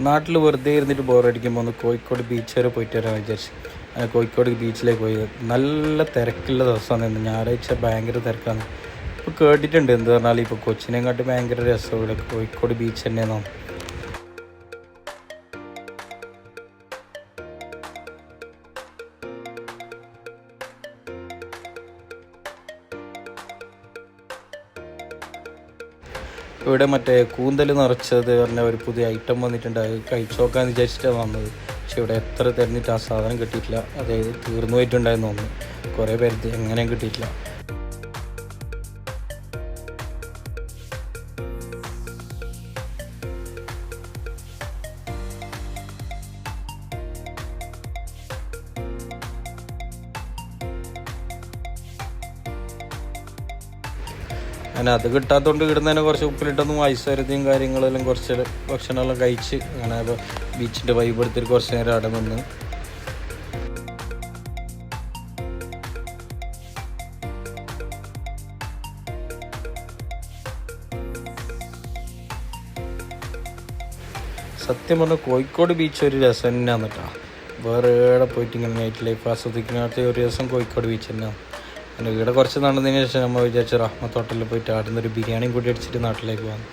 നാട്ടിൽ വെറുതെ ഇരുന്നിട്ട് ബോറടിക്കുമ്പോൾ ഒന്ന് കോഴിക്കോട് ബീച്ച് വരെ പോയിട്ട് വരാൻ വിചാരിച്ചു. അങ്ങനെ കോഴിക്കോട് ബീച്ചിലേക്ക് പോയി. നല്ല തിരക്കുള്ള ദിവസമാണ്. ഞായറാഴ്ച ഭയങ്കര തിരക്കാണ്. ഇപ്പോൾ കേട്ടിട്ടുണ്ട് എന്ത് പറഞ്ഞാൽ ഇപ്പോൾ കൊച്ചിനെക്കാട്ടി ഭയങ്കര രസം ഇവിടെ കോഴിക്കോട് ബീച്ച് തന്നെയാണോ. ഇവിടെ മറ്റേ കൂന്തൽ നിറച്ചത് പറഞ്ഞ ഒരു പുതിയ ഐറ്റം വന്നിട്ടുണ്ട്. അത് കഴിച്ചു നോക്കാമെന്ന് വിചാരിച്ചിട്ടാണ് വന്നത്. പക്ഷെ ഇവിടെ എത്ര തിരഞ്ഞിട്ട് ആ സാധനം കിട്ടിയിട്ടില്ല. അതായത് തീർന്നു പോയിട്ടുണ്ടായിരുന്നു തോന്നുന്നു. കുറേ പേര് എങ്ങനെയും കിട്ടിയിട്ടില്ല. അങ്ങനെ അത് കിട്ടാത്തതുകൊണ്ട് ഇടുന്നതിനെ കുറച്ച് ഉപ്പിലിട്ടൊന്നും ഐശ്വര്യതയും കാര്യങ്ങളെല്ലാം കുറച്ച് ഭക്ഷണമെല്ലാം കഴിച്ച് അങ്ങനെ ബീച്ചിൻ്റെ വൈബ് എടുത്തിട്ട് കുറച്ച് നേരം അവിടെ നിന്ന്. സത്യം പറഞ്ഞാൽ കോഴിക്കോട് ബീച്ച് ഒരു രസം തന്നെയാണ് കേട്ടോ. വേറെ എവിടെ പോയിട്ട് ഇങ്ങനെ നൈറ്റ് ലൈഫ് ആസ്വദിക്കുന്ന ഒരു രസം കോഴിക്കോട് ബീച്ച് തന്നെയാണ്. പിന്നെ ഇവിടെ കുറച്ച് നടന്നതിന് ശേഷം നമ്മൾ വിചാരിച്ചു റഹ്മത്ത് ഹോട്ടലിൽ പോയിട്ട് അവിടെ നിന്ന് ഒരു ബിരിയാണിയും കൂടി അടിച്ചിട്ട് നാട്ടിലേക്ക് പോകാം.